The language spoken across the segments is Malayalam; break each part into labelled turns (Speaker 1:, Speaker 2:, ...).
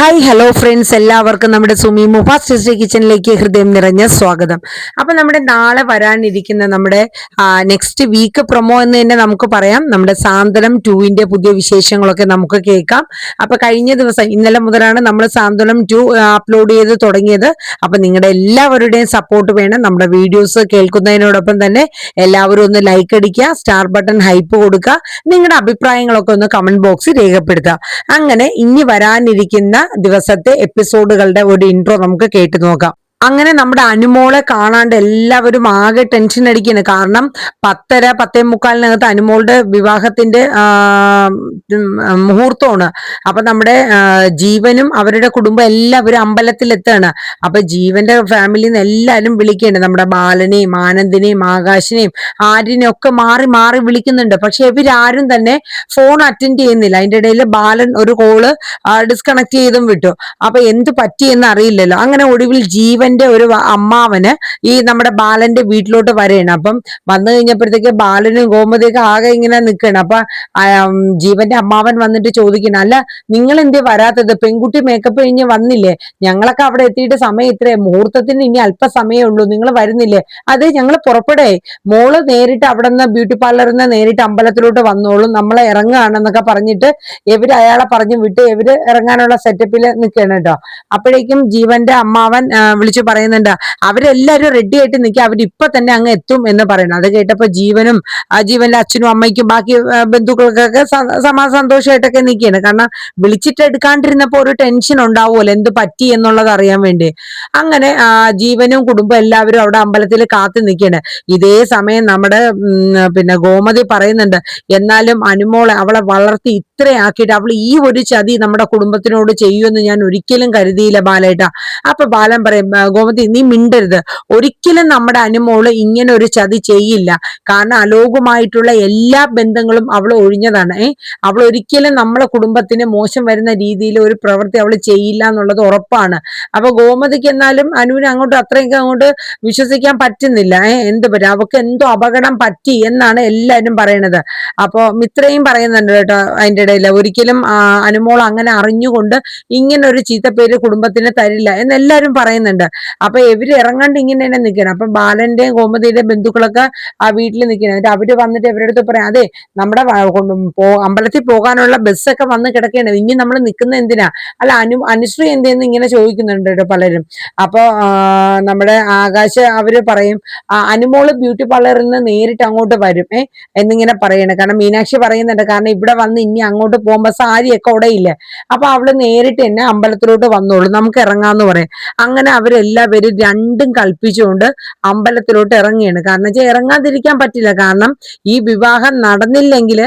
Speaker 1: ഹായ് ഹലോ ഫ്രണ്ട്സ്, എല്ലാവർക്കും നമ്മുടെ സുമി മുഫാസ് ടെസ്റ്റി കിച്ചണിലേക്ക് ഹൃദയം നിറഞ്ഞ സ്വാഗതം. അപ്പൊ നമ്മുടെ നാളെ വരാനിരിക്കുന്ന നമ്മുടെ നെക്സ്റ്റ് വീക്ക് പ്രൊമോ എന്ന് തന്നെ നമുക്ക് പറയാം. നമ്മുടെ സാന്ത്വനം 2 പുതിയ വിശേഷങ്ങളൊക്കെ നമുക്ക് കേൾക്കാം. അപ്പൊ കഴിഞ്ഞ ദിവസം ഇന്നലെ മുതലാണ് നമ്മൾ സാന്ത്വനം 2 അപ്ലോഡ് ചെയ്ത് തുടങ്ങിയത്. അപ്പൊ നിങ്ങളുടെ എല്ലാവരുടെയും സപ്പോർട്ട് വേണം. നമ്മുടെ വീഡിയോസ് കേൾക്കുന്നതിനോടൊപ്പം തന്നെ എല്ലാവരും ഒന്ന് ലൈക്ക് അടിക്കുക, സ്റ്റാർ ബട്ടൺ ഹൈപ്പ് കൊടുക്കുക, നിങ്ങളുടെ അഭിപ്രായങ്ങളൊക്കെ ഒന്ന് കമന്റ് ബോക്സിൽ രേഖപ്പെടുത്തുക. അങ്ങനെ ഇനി വരാനിരിക്കുന്ന ദിവസത്തെ എപ്പിസോഡുകളുടെ ഒരു ഇൻട്രോ നമുക്ക് കേട്ടു നോക്കാം. അങ്ങനെ നമ്മുടെ അനുമോളെ കാണാണ്ട് എല്ലാവരും ആകെ ടെൻഷൻ അടിക്കുന്നു. കാരണം 10:45 അനുമോളുടെ വിവാഹത്തിന്റെ മുഹൂർത്തമാണ്. അപ്പൊ നമ്മുടെ ജീവനും അവരുടെ കുടുംബം എല്ലാവരും അമ്പലത്തിലെത്താണ്. അപ്പൊ ജീവന്റെ ഫാമിലിയിൽ നിന്ന് എല്ലാവരും വിളിക്കുന്നുണ്ട്. നമ്മുടെ ബാലനെയും ആനന്ദിനെയും ആകാശിനെയും ആര്യനെയും ഒക്കെ മാറി മാറി വിളിക്കുന്നുണ്ട്. പക്ഷെ ഇവരാരും തന്നെ ഫോൺ അറ്റൻഡ് ചെയ്യുന്നില്ല. അതിന്റെ ഇടയിൽ ബാലൻ ഒരു കോള് ഡിസ്കണക്ട് ചെയ്തും വിട്ടു. അപ്പൊ എന്ത് പറ്റിയെന്ന് അറിയില്ലല്ലോ. അങ്ങനെ ഒടുവിൽ ജീവന്റെ ഒരു അമ്മാവന് ഈ നമ്മുടെ ബാലന്റെ വീട്ടിലോട്ട് വരെയാണ്. അപ്പം വന്നു കഴിഞ്ഞപ്പോഴത്തേക്ക് ബാലനും ഗോമതിയൊക്കെ ആകെ ഇങ്ങനെ നിൽക്കണം. അപ്പൊ ജീവന്റെ അമ്മാവൻ വന്നിട്ട് ചോദിക്കണം, അല്ല നിങ്ങൾ എന്തേ വരാത്തത്? പെൺകുട്ടി മേക്കപ്പ് കഴിഞ്ഞ് വന്നില്ലേ? ഞങ്ങളൊക്കെ അവിടെ എത്തിയിട്ട് സമയം ഇത്രേ, മുഹൂർത്തത്തിന് ഇനി അല്പസമയമേ ഉള്ളൂ, നിങ്ങൾ വരുന്നില്ലേ? അത് ഞങ്ങൾ പുറപ്പെടേ, മോള് നേരിട്ട് അവിടെ നിന്ന് ബ്യൂട്ടി പാർലറിൽ നിന്ന് നേരിട്ട് അമ്പലത്തിലോട്ട് വന്നോളും, നമ്മളെ ഇറങ്ങുകയാണെന്നൊക്കെ പറഞ്ഞിട്ട് ഇവര് അയാളെ പറഞ്ഞു വിട്ട് ഇവര് ഇറങ്ങാനുള്ള സെറ്റപ്പിൽ നിൽക്കണം കേട്ടോ. അപ്പോഴേക്കും ജീവന്റെ അമ്മാവൻ വിളിച്ചു പറയുന്നുണ്ട്, അവരെല്ലാരും റെഡി ആയിട്ട് നിൽക്കുക, അവരിപ്പൊ തന്നെ അങ്ങ് എത്തും എന്ന് പറയണം. അത് കേട്ടപ്പോ ജീവനും ജീവന്റെ അച്ഛനും അമ്മയ്ക്കും ബാക്കി ബന്ധുക്കൾക്കൊക്കെ സന്തോഷമായിട്ടൊക്കെ നിൽക്കുകയാണ്. കാരണം വിളിച്ചിട്ട് എടുക്കാണ്ടിരുന്നപ്പോ ഒരു ടെൻഷൻ ഉണ്ടാവുമല്ലോ, എന്ത് പറ്റി എന്നുള്ളത് അറിയാൻ വേണ്ടി. അങ്ങനെ ജീവനും കുടുംബം എല്ലാവരും അവിടെ അമ്പലത്തിൽ കാത്തു നിൽക്കുകയാണ്. ഇതേ സമയം നമ്മുടെ പിന്നെ ഗോമതി പറയുന്നുണ്ട്, എന്നാലും അനുമോളെ അവളെ വളർത്തി ഇത്രയാക്കിയിട്ട് അവൾ ഈ ഒരു ചതി നമ്മുടെ കുടുംബത്തിനോട് ചെയ്യുമെന്ന് ഞാൻ ഒരിക്കലും കരുതിയില്ല ബാലേട്ട. അപ്പൊ ബാലൻ പറയും, ഗോമതി നീ മിണ്ടരുത്, ഒരിക്കലും നമ്മുടെ അനുമോള് ഇങ്ങനെ ഒരു ചതി ചെയ്യില്ല. കാരണം അലോകുമായിട്ടുള്ള എല്ലാ ബന്ധങ്ങളും അവൾ ഒഴിഞ്ഞതാണ്. അവൾ ഒരിക്കലും നമ്മളെ കുടുംബത്തിന് മോശം വരുന്ന രീതിയിൽ ഒരു പ്രവൃത്തി അവൾ ചെയ്യില്ല എന്നുള്ളത് ഉറപ്പാണ്. അപ്പൊ ഗോമതിക്ക് എന്നാലും അനുവിനെ അങ്ങോട്ട് അത്രയൊക്കെ അങ്ങോട്ട് വിശ്വസിക്കാൻ പറ്റുന്നില്ല. എന്ത് പറ്റും, അവൾക്ക് എന്തോ അപകടം പറ്റി എന്നാണ് എല്ലാരും പറയണത്. അപ്പൊ മിത്രയും പറയുന്നുണ്ട് കേട്ടോ അതിന്റെ ഇടയിൽ, ഒരിക്കലും അനുമോൾ അങ്ങനെ അറിഞ്ഞുകൊണ്ട് ഇങ്ങനെ ഒരു ചീത്തപ്പേര് കുടുംബത്തിന് തരില്ല എന്നെല്ലാരും പറയുന്നുണ്ട്. അപ്പൊ ഇവര് ഇറങ്ങാണ്ട് ഇങ്ങനെ തന്നെ നിൽക്കണം. അപ്പൊ ബാലന്റെയും ഗോമതിയുടെയും ബന്ധുക്കളൊക്കെ ആ വീട്ടിൽ നിൽക്കണം. എന്നിട്ട് അവര് വന്നിട്ട് ഇവരുടെ അടുത്ത് പറയാം, അതെ നമ്മുടെ അമ്പലത്തിൽ പോകാനുള്ള ബസ്സൊക്കെ വന്ന് കിടക്കുകയാണ്, ഇനി നമ്മൾ നിൽക്കുന്ന എന്തിനാ, അല്ല അനുശ്രീ എന്തെന്ന് ഇങ്ങനെ ചോദിക്കുന്നുണ്ട് കേട്ടോ പലരും. അപ്പൊ നമ്മുടെ ആകാശ് അവര് പറയും, അനുമോള് ബ്യൂട്ടി പാർലറിൽ നിന്ന് നേരിട്ട് അങ്ങോട്ട് വരും എന്നിങ്ങനെ പറയണേ. കാരണം മീനാക്ഷി പറയുന്നുണ്ട്, കാരണം ഇവിടെ വന്ന് ഇനി അങ്ങോട്ട് പോകുമ്പോ സാരിയൊക്കെ ഉടയില്ലേ, അപ്പൊ അവള് നേരിട്ട് തന്നെ അമ്പലത്തിലോട്ട് വന്നോളൂ, നമുക്ക് ഇറങ്ങാന്ന് പറയും. അങ്ങനെ അവരെല്ലാവരും രണ്ടും കൽപ്പിച്ചുകൊണ്ട് അമ്പലത്തിലോട്ട് ഇറങ്ങിയാണ്. കാരണം വെച്ചാൽ ഇറങ്ങാതിരിക്കാൻ പറ്റില്ല. കാരണം ഈ വിവാഹം നടന്നില്ലെങ്കിൽ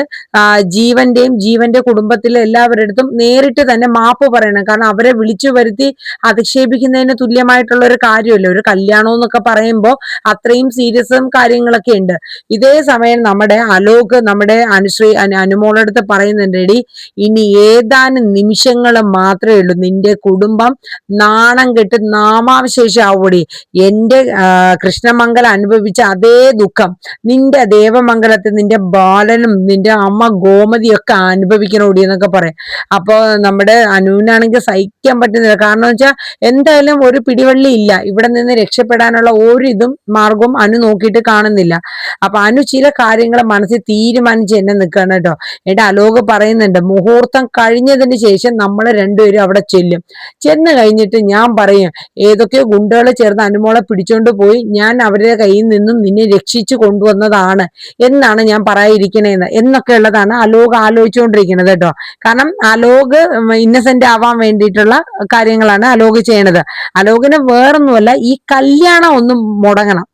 Speaker 1: ജീവന്റെയും ജീവന്റെ കുടുംബത്തിലെ എല്ലാവരുടെ അടുത്തും നേരിട്ട് തന്നെ മാപ്പ് പറയണം. കാരണം അവരെ വിളിച്ചു വരുത്തി അധിക്ഷേപിക്കുന്നതിന് തുല്യമായിട്ടുള്ള ഒരു കാര്യമല്ല ഒരു കല്യാണം എന്നൊക്കെ പറയുമ്പോൾ, അത്രയും സീരിയസും കാര്യങ്ങളൊക്കെ ഉണ്ട്. ഇതേ സമയം നമ്മുടെ അലോക് നമ്മുടെ അനുമോളടുത്ത് പറയുന്നുണ്ട്, എടി ഇനി ഏതാനും നിമിഷങ്ങൾ മാത്രമേ ഉള്ളൂ, നിന്റെ കുടുംബം നാണം കെട്ട് നാമാവശേഷം ആവൂടി. എന്റെ കൃഷ്ണമംഗലം അനുഭവിച്ച അതേ ദുഃഖം നിന്റെ ദേവമംഗലത്തിൽ നിന്റെ ബാലനും നിന്റെ അമ്മ ഗോമതിയൊക്കെ അനുഭവിക്കണോടി എന്നൊക്കെ പറയാം. അപ്പൊ നമ്മുടെ അനുവിനാണെങ്കിൽ സഹിക്കാൻ പറ്റുന്നില്ല. കാരണം വെച്ചാൽ എന്തായാലും ഒരു പിടിവള്ളി ഇല്ല, ഇവിടെ നിന്ന് രക്ഷപ്പെടാനുള്ള ഒരു ഇതും മാർഗവും അനു നോക്കിയിട്ട് കാണുന്നില്ല. അപ്പൊ അനു ചില കാര്യങ്ങൾ മനസ്സിൽ തീരുമാനിച്ച് എന്നെ നിൽക്കണം കേട്ടോ. എന്നിട്ട് അലോക് പറയുന്നുണ്ട്, മുഹൂർത്തം കഴിഞ്ഞതിന് ശേഷം നമ്മൾ രണ്ടുപേരും അവിടെ ചെന്ന് കഴിഞ്ഞിട്ട് ഞാൻ പറയും, ഏതൊക്കെയോ ഗുണ്ടകളെ ചേർന്ന് അനുമോളെ പിടിച്ചോണ്ട് പോയി ഞാൻ അവരുടെ കയ്യിൽ നിന്നും നിന്നെ രക്ഷിച്ചു കൊണ്ടുവന്നതാണ് എന്നാണ് ഞാൻ പറയാതിരിക്കണേന്ന് എന്നൊക്കെ ഉള്ളതാണ് അലോക് ആലോചിച്ചുകൊണ്ടിരിക്കുന്നത് കേട്ടോ. കാരണം അലോക് ഇന്നസെന്റ് ആവാൻ വേണ്ടിയിട്ടുള്ള കാര്യങ്ങളാണ് അലോക് ചെയ്യണത്. അലോകിന് വേറൊന്നുമല്ല, ഈ കല്യാണം ഒന്നും മുടങ്ങണം.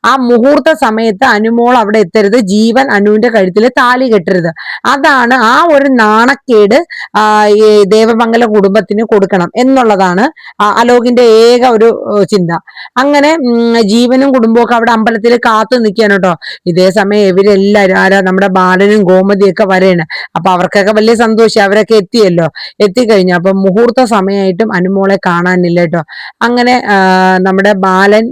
Speaker 1: ആ മുഹൂർത്ത സമയത്ത് അനുമോൾ അവിടെ എത്തരുത്, ജീവൻ അനുവിന്റെ കഴുത്തിൽ താലി കെട്ടരുത്. അതാണ് ആ ഒരു നാണക്കേട് ഈ ദേവമംഗല കുടുംബത്തിന് കൊടുക്കണം എന്നുള്ളതാണ് അലോകിന്റെ ഏക ഒരു ചിന്ത. അങ്ങനെ ജീവനും കുടുംബവും ഒക്കെ അവിടെ അമ്പലത്തിൽ കാത്തു നിൽക്കുകയാണ് കേട്ടോ. ഇതേ സമയം ഇവരെല്ലാരും നമ്മുടെ ബാലനും ഗോമതിയൊക്കെ വരെയാണ്. അപ്പൊ അവർക്കൊക്കെ വലിയ സന്തോഷം, അവരൊക്കെ എത്തിയല്ലോ. എത്തിക്കഴിഞ്ഞു. അപ്പൊ മുഹൂർത്ത സമയമായിട്ടും അനുമോളെ കാണാനില്ല കേട്ടോ. അങ്ങനെ നമ്മുടെ ബാലൻ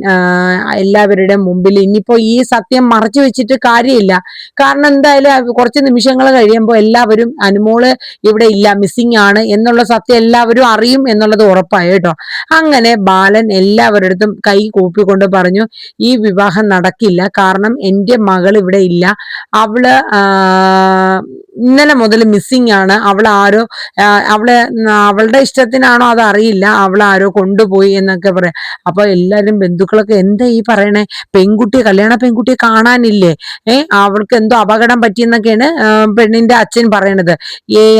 Speaker 1: എല്ലാവരുടെയും മുമ്പിൽ ഇനിയിപ്പോ ഈ സത്യം മറച്ചു വെച്ചിട്ട് കാര്യമില്ല. കാരണം എന്തായാലും കുറച്ച് നിമിഷങ്ങൾ കഴിയുമ്പോൾ എല്ലാവരും അനുമോള് ഇവിടെ ഇല്ല, മിസ്സിംഗ് ആണ് എന്നുള്ള സത്യം എല്ലാവരും അറിയും എന്നുള്ളത് ഉറപ്പായി കേട്ടോ. അങ്ങനെ ബാലൻ എല്ലാവരുടെ അടുത്തും കൈ കൂപ്പിക്കൊണ്ട് പറഞ്ഞു, ഈ വിവാഹം നടക്കില്ല, കാരണം എൻ്റെ മകൾ ഇവിടെ ഇല്ല, അവള് ഇന്നലെ മുതൽ മിസ്സിംഗ് ആണ്, അവളുടെ ഇഷ്ടത്തിനാണോ അതറിയില്ല, അവളാരോ കൊണ്ടുപോയി എന്നൊക്കെ പറയാം. അപ്പൊ എല്ലാരും ബന്ധുക്കളൊക്കെ എന്താ ഈ പറയണേ, കല്യാണ പെൺകുട്ടിയെ കാണാനില്ലേ, അവൾക്ക് എന്തോ അപകടം പറ്റിയെന്നൊക്കെയാണ് പെണ്ണിന്റെ അച്ഛൻ പറയണത്.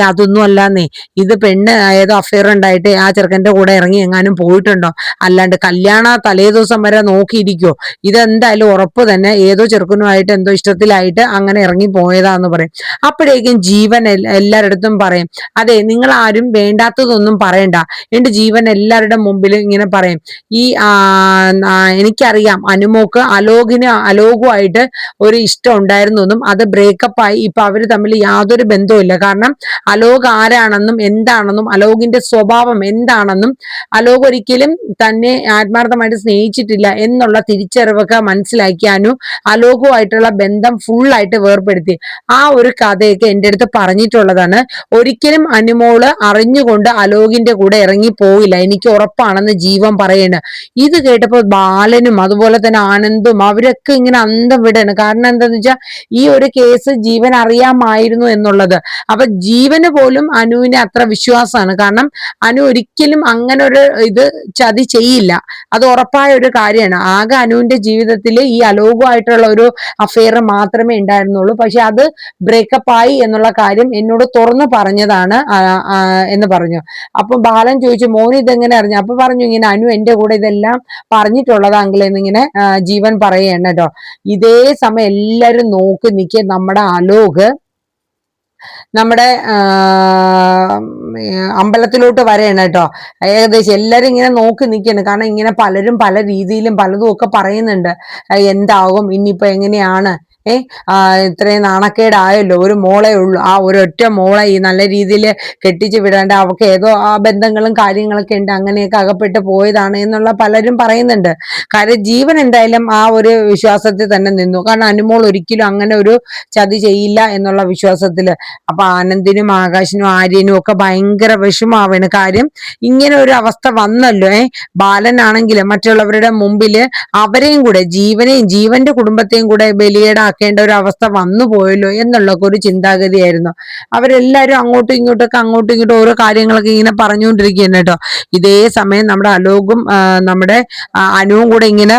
Speaker 1: അതൊന്നും അല്ലാന്നേ, ഇത് പെണ്ണ് ഏതോ അഫയർ ഉണ്ടായിട്ട് ആ ചെറുക്കന്റെ കൂടെ ഇറങ്ങി എങ്ങാനും പോയിട്ടുണ്ടോ, അല്ലാണ്ട് കല്യാണ തലേ ദിവസം വരെ നോക്കിയിരിക്കോ, ഇതെന്തായാലും ഉറപ്പ് തന്നെ ഏതോ ചെറുക്കനുമായിട്ട് എന്തോ ഇഷ്ടത്തിലായിട്ട് അങ്ങനെ ഇറങ്ങി പോയതാന്ന് പറയും. അപ്പോഴേക്കും ജീവൻ എല്ലാവരുടെ അടുത്തും പറയും, അതെ നിങ്ങൾ ആരും വേണ്ടാത്തതൊന്നും പറയണ്ട. എന്റെ ജീവൻ എല്ലാവരുടെ മുമ്പിൽ ഇങ്ങനെ പറയും, ഈ എനിക്കറിയാം അനുമോക്ക് അലോകുമായിട്ട് ഒരു ഇഷ്ടം ഉണ്ടായിരുന്നു എന്നും അത് ബ്രേക്കപ്പ് ആയി, ഇപ്പൊ അവര് തമ്മിൽ യാതൊരു ബന്ധവുമില്ല. കാരണം അലോക് ആരാണെന്നും എന്താണെന്നും അലോകിന്റെ സ്വഭാവം എന്താണെന്നും അലോക് ഒരിക്കലും തന്നെ ആത്മാർത്ഥമായിട്ട് സ്നേഹിച്ചിട്ടില്ല എന്നുള്ള തിരിച്ചറിവൊക്കെ മനസ്സിലാക്കിയാനും അലോകുമായിട്ടുള്ള ബന്ധം ഫുള്ളായിട്ട് വേർപ്പെടുത്തി. ആ ഒരു കഥയൊക്കെ എൻ്റെ അടുത്ത് പറഞ്ഞിട്ടുള്ളതാണ്. ഒരിക്കലും അനുമോള് അറിഞ്ഞുകൊണ്ട് അലോകിന്റെ കൂടെ ഇറങ്ങി പോയില്ല, എനിക്ക് ഉറപ്പാണെന്ന് ജീവൻ പറയുന്നു. ഇത് കേട്ടപ്പോൾ ബാലനും അതുപോലെ തന്നെ ആനന്ദും അവരൊക്കെ ഇങ്ങനെ അന്തം വിടാണ്. കാരണം എന്താന്ന് വെച്ചാൽ ഈ ഒരു കേസ് ജീവൻ അറിയാമായിരുന്നു എന്നുള്ളത്. അപ്പൊ ജീവന് പോലും അനുവിനെ അത്ര വിശ്വാസമാണ്. കാരണം അനു ഒരിക്കലും അങ്ങനെ ഒരു ചതി ചെയ്യില്ല, അത് ഉറപ്പായ ഒരു കാര്യമാണ്. ആകെ അനുവിന്റെ ജീവിതത്തിൽ ഈ അലോകുമായിട്ടുള്ള ഒരു അഫെയർ മാത്രമേ ഉണ്ടായിരുന്നുള്ളൂ. പക്ഷെ അത് ബ്രേക്കപ്പ് ആയി എന്നുള്ള കാര്യം എന്നോട് തുറന്നു പറഞ്ഞതാണ് എന്ന് പറഞ്ഞു. അപ്പൊ ബാലൻ ചോദിച്ചു, മോന് ഇതെങ്ങനെ അറിഞ്ഞു? അപ്പൊ പറഞ്ഞു, ഇങ്ങനെ അനു എന്റെ കൂടെ ഇതെല്ലാം പറഞ്ഞിട്ടുള്ളതാങ്കിൽ എന്നിങ്ങനെ ജീവൻ പറയുകയാണ് കേട്ടോ. ഇതേ സമയം എല്ലാരും നോക്കി നിൽക്കുക നമ്മുടെ അലോക് നമ്മുടെ അമ്പലത്തിലോട്ട് വരെയാണ് കേട്ടോ. ഏകദേശം എല്ലാരും ഇങ്ങനെ നോക്കി നിൽക്കുകയാണ്. കാരണം ഇങ്ങനെ പലരും പല രീതിയിലും പലതും ഒക്കെ പറയുന്നുണ്ട്, എന്താകും ഇനിയിപ്പോ എങ്ങനെയാണ്, ഇത്രയും നാണക്കേടായല്ലോ, ഒരു മോളെ ഉള്ളൂ, ആ ഒരൊറ്റ മോളെ ഈ നല്ല രീതിയിൽ കെട്ടിച്ചു വിടാണ്ട് അവർക്ക് ഏതോ ആ ബന്ധങ്ങളും കാര്യങ്ങളൊക്കെ ഉണ്ട്, അങ്ങനെയൊക്കെ അകപ്പെട്ട് പോയതാണ് എന്നുള്ള പലരും പറയുന്നുണ്ട്. കാര്യം ജീവൻ എന്തായാലും ആ ഒരു വിശ്വാസത്തിൽ തന്നെ നിന്നു. കാരണം അനുമോൾ ഒരിക്കലും അങ്ങനെ ഒരു ചതി ചെയ്യില്ല എന്നുള്ള വിശ്വാസത്തില്. അപ്പൊ ആനന്ദിനും ആകാശിനും ആര്യനും ഒക്കെ ഭയങ്കര വിഷമാവാണ്. കാര്യം ഇങ്ങനെ ഒരു അവസ്ഥ വന്നല്ലോ. ബാലനാണെങ്കിലും മറ്റുള്ളവരുടെ മുമ്പില് അവരെയും കൂടെ ജീവന്റെ കുടുംബത്തെയും കൂടെ ബലിയേടാക്കേണ്ട ഒരു അവസ്ഥ വന്നു പോയല്ലോ എന്നുള്ള ഒരു ചിന്താഗതിയായിരുന്നു. അവരെല്ലാരും അങ്ങോട്ടും ഇങ്ങോട്ടും ഓരോ കാര്യങ്ങളൊക്കെ ഇങ്ങനെ പറഞ്ഞുകൊണ്ടിരിക്കുകയാണ് കേട്ടോ. ഇതേ സമയം നമ്മുടെ അലോകും നമ്മുടെ അനുവും കൂടെ ഇങ്ങനെ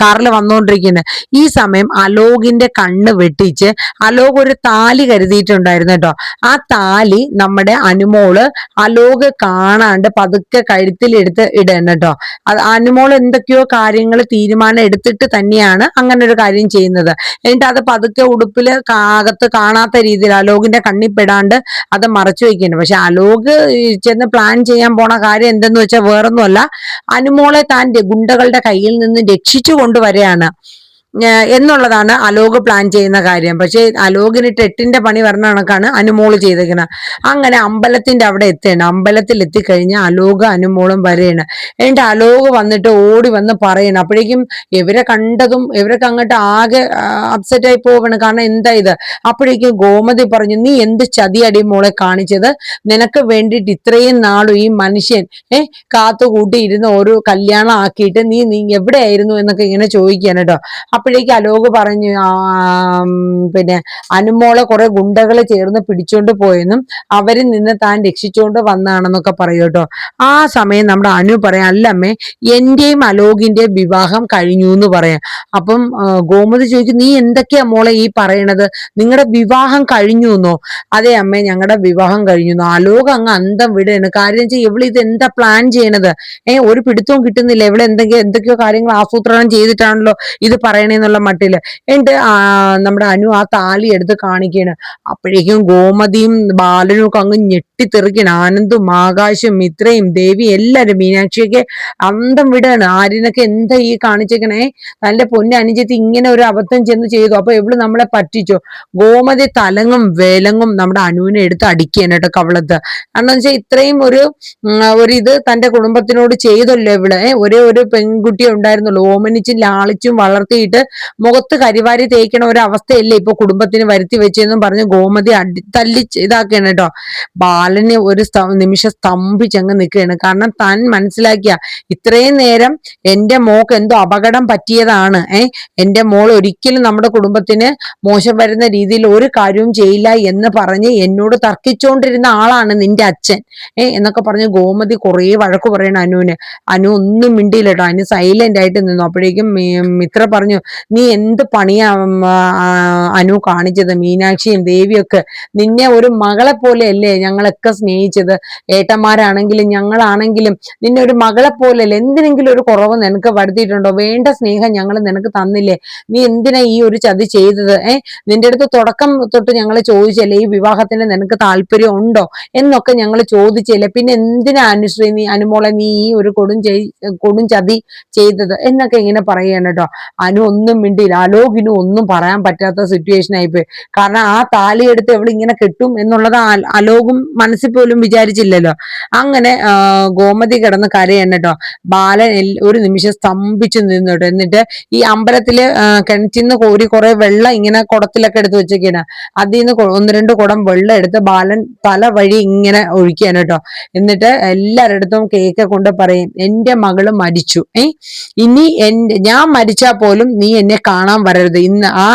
Speaker 1: കാറിൽ വന്നുകൊണ്ടിരിക്കുന്നത്. ഈ സമയം അലോകിന്റെ കണ്ണ് വെട്ടിച്ച് അലോക് ഒരു താലി കരുതിയിട്ടുണ്ടായിരുന്നു കേട്ടോ. ആ താലി നമ്മുടെ അനുമോള് അലോക് കാണാണ്ട് പതുക്കെ കഴുത്തിലെടുത്ത് ഇടണം കേട്ടോ. അനുമോൾ എന്തൊക്കെയോ കാര്യങ്ങൾ തീരുമാനം എടുത്തിട്ട് തന്നെയാണ് അങ്ങനെ ഒരു കാര്യം ചെയ്യുന്നത്. എന്നിട്ട് അത് പതുക്കെ ഉടുപ്പില് അകത്ത് കാണാത്ത രീതിയിൽ അലോകിന്റെ കണ്ണിൽ പെടാണ്ട് അത് മറച്ചു വെക്കുന്നുണ്ട്. പക്ഷെ അലോക് ചെന്ന് പ്ലാൻ ചെയ്യാൻ പോണ കാര്യം എന്തെന്ന് വെച്ചാൽ വേറൊന്നുമല്ല, അനുമോളെ താൻ ഗുണ്ടകളുടെ കയ്യിൽ നിന്ന് രക്ഷിച്ചു കൊണ്ടുവരികയാണ് എന്നുള്ളതാണ് അലോക് പ്ലാൻ ചെയ്യുന്ന കാര്യം. പക്ഷെ അലോകിന് 8ന്റെ പണി വരണ കണക്കാണ് അനുമോള് ചെയ്തേക്കുന്നത്. അങ്ങനെ അമ്പലത്തിന്റെ അവിടെ എത്തുകയാണ്. അമ്പലത്തിൽ എത്തിക്കഴിഞ്ഞാൽ അലോക് അനുമോളും വരെയാണ്. എന്നിട്ട് അലോക് വന്നിട്ട് ഓടി വന്ന് പറയണം. അപ്പോഴേക്കും ഇവരെ കണ്ടതും ഇവരൊക്കെ അങ്ങോട്ട് ആകെ അപ്സെറ്റ് ആയി പോവാണ്. കാരണം എന്താ ഇത്? അപ്പോഴേക്കും ഗോമതി പറഞ്ഞു, നീ എന്ത് ചതിയടി മോളെ കാണിച്ചത്? നിനക്ക് വേണ്ടിയിട്ട് ഇത്രയും നാളും ഈ മനുഷ്യൻ കാത്തുകൂട്ടി ഇരുന്ന് ഒരു കല്യാണം ആക്കിയിട്ട് നീ എവിടെയായിരുന്നു എന്നൊക്കെ ഇങ്ങനെ ചോദിക്കുകയാണ് കേട്ടോ. അപ്പോഴേക്ക് അലോക് പറഞ്ഞു, പിന്നെ അനുമോളെ കുറെ ഗുണ്ടകൾ ചേർന്ന് പിടിച്ചോണ്ട് പോയെന്നും അവരിൽ നിന്ന് താൻ രക്ഷിച്ചോണ്ട് വന്നാണെന്നൊക്കെ പറയൂ കേട്ടോ. ആ സമയം നമ്മുടെ അനു പറയാം, അല്ലമ്മേ എന്റെയും അലോകിന്റെയും വിവാഹം കഴിഞ്ഞു എന്ന് പറയാം. അപ്പം ഗോമതി ചോദിക്കും, നീ എന്തൊക്കെയാ മോളെ ഈ പറയണത്? നിങ്ങളുടെ വിവാഹം കഴിഞ്ഞു എന്നോ? അതെ അമ്മേ, ഞങ്ങളുടെ വിവാഹം കഴിഞ്ഞു. അലോക് അങ്ങ് അന്തം വിടുകയാണ്. കാര്യം വെച്ചാൽ ഇവള് ഇത് എന്താ പ്ലാൻ ചെയ്യണത്? ഒരു പിടുത്തവും കിട്ടുന്നില്ല. ഇവള് എന്തൊക്കെയോ കാര്യങ്ങൾ ആസൂത്രണം ചെയ്തിട്ടാണല്ലോ ഇത് പറയണേ എന്നുള്ള മട്ടില്. എന്നിട്ട് നമ്മുടെ അനു ആ താലി എടുത്ത് കാണിക്കാണ്. അപ്പോഴേക്കും ഗോമതിയും ബാലനും ഒക്കെ അങ്ങ് ഞെട്ടിത്തെറിക്കണം. ആനന്ദും ആകാശും മിത്രയും ദേവി എല്ലാരും, മീനാക്ഷിയൊക്കെ അന്തം വിടാണ്. ആര്യനൊക്കെ എന്താ ഈ കാണിച്ചേക്കണേ, തന്റെ പൊന്നെ അനുജത്തി ഇങ്ങനെ ഒരു അബദ്ധം ചെന്ന് ചെയ്തു, അപ്പൊ എവള് നമ്മളെ പറ്റിച്ചോ. ഗോമതി തലങ്ങും വേലങ്ങും നമ്മുടെ അനുവിനെ എടുത്ത് അടിക്കുകയാണ് കേട്ടോ കവളത്ത്. കാരണം വെച്ചാൽ ഇത്രയും ഒരിത് തന്റെ കുടുംബത്തിനോട് ചെയ്തല്ലോ ഇവള്. ഒരേ ഒരു പെൺകുട്ടിയെ ഉണ്ടായിരുന്നുള്ളൂ, ഓമനിച്ചും ലാളിച്ചും വളർത്തിയിട്ട് മുഖത്ത് കരിവാരി തേക്കണ ഒരു അവസ്ഥയല്ലേ ഇപ്പൊ കുടുംബത്തിന് വരുത്തി വെച്ചെന്നും പറഞ്ഞ് ഗോമതി തല്ലി ഇതാക്കുകയാണ് കേട്ടോ. ബാലന് ഒരു നിമിഷം സ്തംഭിച്ചങ്ങ് നിൽക്കുകയാണ്. കാരണം താൻ മനസ്സിലാക്കിയ ഇത്രയും നേരം എന്റെ മോക്ക് എന്തോ അപകടം പറ്റിയതാണ്, എന്റെ മോൾ ഒരിക്കലും നമ്മുടെ കുടുംബത്തിന് മോശം വരുന്ന രീതിയിൽ ഒരു കാര്യവും ചെയ്യില്ല എന്ന് പറഞ്ഞ് എന്നോട് തർക്കിച്ചുകൊണ്ടിരുന്ന ആളാണ് നിന്റെ അച്ഛൻ എന്നൊക്കെ പറഞ്ഞ് ഗോമതി കുറേ വഴക്ക് പറയണം അനുവിന്. അനു ഒന്നും മിണ്ടിയില്ല കേട്ടോ, അനു സൈലന്റ് ആയിട്ട് നിന്നു. അപ്പോഴേക്കും മിത്ര പറഞ്ഞു, നീ എന്ത് പണിയാ അനു കാണിച്ചത്? മീനാക്ഷിയും ദേവിയൊക്കെ നിന്നെ ഒരു മകളെ പോലെയല്ലേ ഞങ്ങളൊക്കെ സ്നേഹിച്ചത്, ഏട്ടന്മാരാണെങ്കിലും ഞങ്ങളാണെങ്കിലും നിന്നെ ഒരു മകളെ പോലെയല്ലേ, എന്തിനെങ്കിലും ഒരു കുറവ് നിനക്ക് വരുത്തിയിട്ടുണ്ടോ? വേണ്ട സ്നേഹം ഞങ്ങൾ നിനക്ക് തന്നില്ലേ, നീ എന്തിനാ ഈ ഒരു ചതി ചെയ്തത്? നിന്റെ അടുത്ത് തുടക്കം തൊട്ട് ഞങ്ങൾ ചോദിച്ചല്ലേ ഈ വിവാഹത്തിന് നിനക്ക് താല്പര്യം ഉണ്ടോ എന്നൊക്കെ ഞങ്ങൾ ചോദിച്ചല്ലേ, പിന്നെ എന്തിനാ അനുശ്രീ നീ അനുമോളെ നീ ഈ ഒരു കൊടും ചതി ചെയ്തത് എന്നൊക്കെ ഇങ്ങനെ പറയുകയാണ് കേട്ടോ. അനു ഒന്നും മിണ്ടിയില്ല. അലോകിനും ഒന്നും പറയാൻ പറ്റാത്ത സിറ്റുവേഷൻ ആയിപ്പോയി. കാരണം ആ താലി എടുത്ത് എവിടെ ഇങ്ങനെ കെട്ടും എന്നുള്ളത് അലോകും മനസ്സിൽ പോലും വിചാരിച്ചില്ലല്ലോ. അങ്ങനെ ഗോമതി കിടന്ന് കരയാണ് കേട്ടോ. ബാലൻ ഒരു നിമിഷം സ്തംഭിച്ചു നിന്നു കേട്ടോ. എന്നിട്ട് ഈ അമ്പലത്തില് കിണറ്റിന്ന് കോരി കുറെ വെള്ളം ഇങ്ങനെ കുടത്തിലൊക്കെ എടുത്ത് വെച്ചൊക്കെയാണ്. അതിൽ നിന്ന് 1-2 കുടം വെള്ളം എടുത്ത് ബാലൻ തല വഴി ഇങ്ങനെ ഒഴിക്കുകയാണ് കേട്ടോ. എന്നിട്ട് എല്ലാവരുടെ കേക്ക് കൊണ്ട് പറയും, എന്റെ മകള് മരിച്ചു, ഇനി ഞാൻ മരിച്ചാൽ പോലും നീ എന്നെ കാണാൻ വരരുത്. ഇന്ന് ആ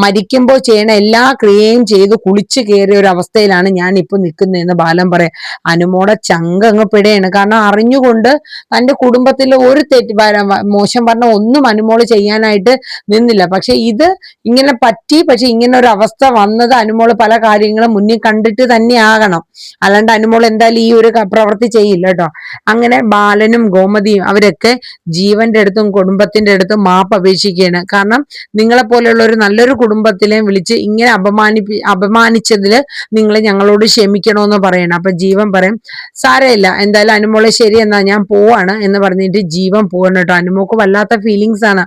Speaker 1: മരിക്കുമ്പോൾ ചെയ്യണ എല്ലാ ക്രിയയും ചെയ്ത് കുളിച്ചു കയറിയ ഒരു അവസ്ഥയിലാണ് ഞാൻ ഇപ്പൊ നിൽക്കുന്നതെന്ന് ബാലൻ പറയാം. അനുമോടെ ചങ്കങ്ങ് പിടയാണ്. കാരണം അറിഞ്ഞുകൊണ്ട് തന്റെ കുടുംബത്തിൽ ഒരു മോശം പറഞ്ഞ ഒന്നും അനുമോള് ചെയ്യാനായിട്ട് നിന്നില്ല. പക്ഷെ ഇത് ഇങ്ങനെ പറ്റി. പക്ഷെ ഇങ്ങനെ ഒരു അവസ്ഥ വന്നത് അനുമോള് പല കാര്യങ്ങളും മുന്നിൽ കണ്ടിട്ട് തന്നെ ആകണം, അല്ലാണ്ട് അനുമോൾ എന്തായാലും ഈ ഒരു പ്രവൃത്തി ചെയ്യില്ല കേട്ടോ. അങ്ങനെ ബാലനും ഗോമതിയും അവരൊക്കെ ജീവന്റെ അടുത്തും കുടുംബത്തിന്റെ അടുത്തും മാപ്പ് അപേക്ഷിക്കുകയാണ്. കാരണം നിങ്ങളെ പോലെയുള്ള ഒരു നല്ലൊരു കുടുംബത്തിലെ വിളിച്ച് ഇങ്ങനെ അപമാനിച്ചതില് നിങ്ങൾ ഞങ്ങളോട് ക്ഷമിക്കണമെന്ന് പറയണം. അപ്പൊ ജീവൻ പറയും, സാരമില്ല, എന്തായാലും അനുമോളെ ശരി എന്നാ ഞാൻ പോവാണ് എന്ന് പറഞ്ഞിട്ട് ജീവൻ പോകണം കേട്ടോ. അനുമോക്ക് വല്ലാത്ത ഫീലിങ്സ് ആണ്.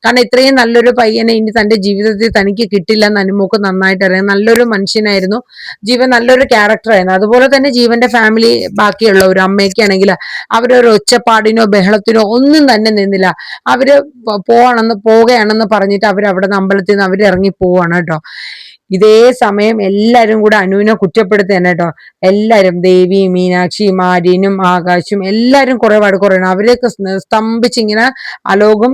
Speaker 1: കാരണം ഇത്രയും നല്ലൊരു പയ്യനെ ഇനി തന്റെ ജീവിതത്തിൽ തനിക്ക് കിട്ടില്ല എന്ന് അനുമോക്ക് നന്നായിട്ട് അറിയാം. നല്ലൊരു മനുഷ്യനായിരുന്നു ജീവൻ, നല്ലൊരു ക്യാരക്ടറായിരുന്നു. അതുപോലെ തന്നെ ജീവന്റെ ഫാമിലി ബാക്കിയുള്ള ഒരു അമ്മയൊക്കെ ആണെങ്കിൽ അവരൊരു ഒച്ചപ്പാടിനോ ബഹളത്തിനോ ഒന്നും തന്നെ നിന്നില്ല. അവര് പോവുകയാണെന്ന് പറഞ്ഞിട്ട് അവരവിടെ നിന്ന് അമ്പലത്തിൽ നിന്ന് അവരിറങ്ങി പോവാണ് കേട്ടോ. ഇതേ സമയം എല്ലാരും കൂടെ അനുവിനെ കുറ്റപ്പെടുത്തുകയാണ് കേട്ടോ. എല്ലാരും, ദേവിയും മീനാക്ഷിയും ആര്യനും ആകാശും എല്ലാരും കുറെ വഴക്ക് പറയണം. അവരൊക്കെ സ്തംഭിച്ചിങ്ങനെ അലോകും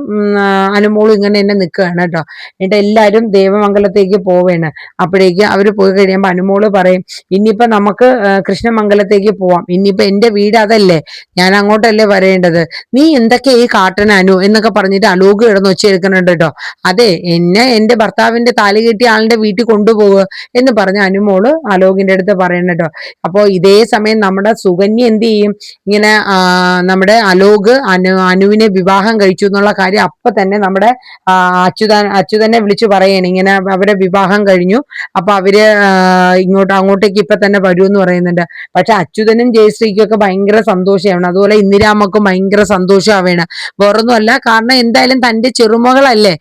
Speaker 1: അനുമോളും ഇങ്ങനെ തന്നെ നിൽക്കുകയാണ് കേട്ടോ. എന്നിട്ട് എല്ലാരും ദേവമംഗലത്തേക്ക് പോവുകയാണ്. അപ്പോഴേക്ക് അവര് പോയി കഴിയുമ്പോൾ അനുമോള് പറയും, ഇനിയിപ്പോ നമുക്ക് കൃഷ്ണമംഗലത്തേക്ക് പോവാം, ഇനിയിപ്പോ എന്റെ വീട് അതല്ലേ, ഞാൻ അങ്ങോട്ടല്ലേ വരേണ്ടത്, നീ എന്തൊക്കെ ഈ കാട്ടനാനു എന്നൊക്കെ പറഞ്ഞിട്ട് അലോക് കിടന്ന് ഒച്ചയെടുക്കുന്നുണ്ട് കേട്ടോ. അതെ, എന്റെ ഭർത്താവിന്റെ താലി കെട്ടിയ ആളിന്റെ വീട്ടിൽ കൊണ്ടുപോകുക എന്ന് പറഞ്ഞ അനുമോള് അലോകിന്റെ അടുത്ത് പറയണം കേട്ടോ. അപ്പോ ഇതേ സമയം നമ്മുടെ സുകന്യ എന്ത് ചെയ്യും, ഇങ്ങനെ നമ്മുടെ അലോക് അനുവിനെ വിവാഹം കഴിച്ചു എന്നുള്ള കാര്യം അപ്പൊ തന്നെ നമ്മുടെ അച്യുതനെ വിളിച്ചു പറയാണ്, ഇങ്ങനെ അവരെ വിവാഹം കഴിഞ്ഞു, അപ്പൊ അവര് അങ്ങോട്ടേക്ക് ഇപ്പൊ തന്നെ വരൂ എന്ന് പറയുന്നുണ്ട്. പക്ഷെ അച്യുതനും ജയശ്രീക്കും ഒക്കെ ഭയങ്കര സന്തോഷമാണ്. അതുപോലെ ഇന്ദിരാമ്മക്കും ഭയങ്കര സന്തോഷമാവേണ്. വേറൊന്നുമല്ല, കാരണം എന്തായാലും തന്റെ ചെറുമകളല്ലേ,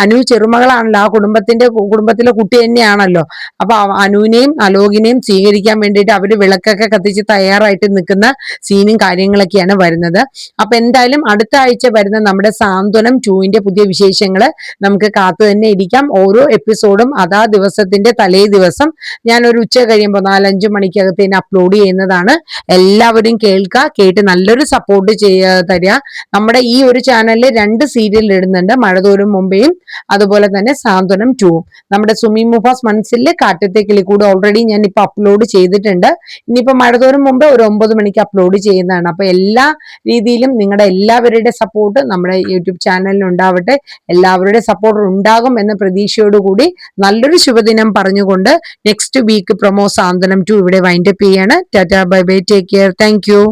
Speaker 1: അനു ചെറുമകളാണല്ലോ, ആ കുടുംബത്തിലെ കുട്ടി തന്നെയാണല്ലോ. അപ്പൊ അനുവിനെയും അലോകിനെയും സ്വീകരിക്കാൻ വേണ്ടിയിട്ട് അവര് വിളക്കൊക്കെ കത്തിച്ച് തയ്യാറായിട്ട് നിൽക്കുന്ന സീനും കാര്യങ്ങളൊക്കെയാണ് വരുന്നത്. അപ്പൊ എന്തായാലും അടുത്ത ആഴ്ച വരുന്ന നമ്മുടെ സാന്ത്വനം 2ന്റെ പുതിയ വിശേഷങ്ങള് നമുക്ക് കാത്തു തന്നെ ഇരിക്കാം. ഓരോ എപ്പിസോഡും അതാ ദിവസത്തിന്റെ തലേ ദിവസം ഞാൻ ഒരു ഉച്ച കഴിയുമ്പോൾ 4-5 മണിക്കകത്ത് തന്നെ അപ്ലോഡ് ചെയ്യുന്നതാണ്. എല്ലാവരും കേൾക്കുക, കേട്ട് നല്ലൊരു സപ്പോർട്ട് തരിക. നമ്മുടെ ഈ ഒരു ചാനലിൽ 2 സീരിയൽ ഇടുന്നുണ്ട്, മഴതോരും മുമ്പേയും അതുപോലെ തന്നെ സാന്ത്വനം 2ഉം. നമ്മുടെ സുമി മുഫാസ് മനസ്സിലെ കാറ്റത്തെ കിളിക്കൂട് ഓൾറെഡി ഞാൻ ഇപ്പൊ അപ്ലോഡ് ചെയ്തിട്ടുണ്ട്. ഇനിയിപ്പോ മഴതോരും മുമ്പ് ഒരു 9 മണിക്ക് അപ്ലോഡ് ചെയ്യുന്നതാണ്. അപ്പൊ എല്ലാ രീതിയിലും നിങ്ങളുടെ എല്ലാവരുടെ സപ്പോർട്ട് നമ്മുടെ യൂട്യൂബ് ചാനലിന് ഉണ്ടാവട്ടെ. എല്ലാവരുടെ സപ്പോർട്ട് ഉണ്ടാകും എന്ന പ്രതീക്ഷയോടുകൂടി നല്ലൊരു ശുഭദിനം പറഞ്ഞുകൊണ്ട് നെക്സ്റ്റ് വീക്ക് പ്രൊമോ സാന്ത്വനം 2 ഇവിടെ വൈൻഡപ്പ് ചെയ്യാണ്. Tata, bye bye, take care, thank you.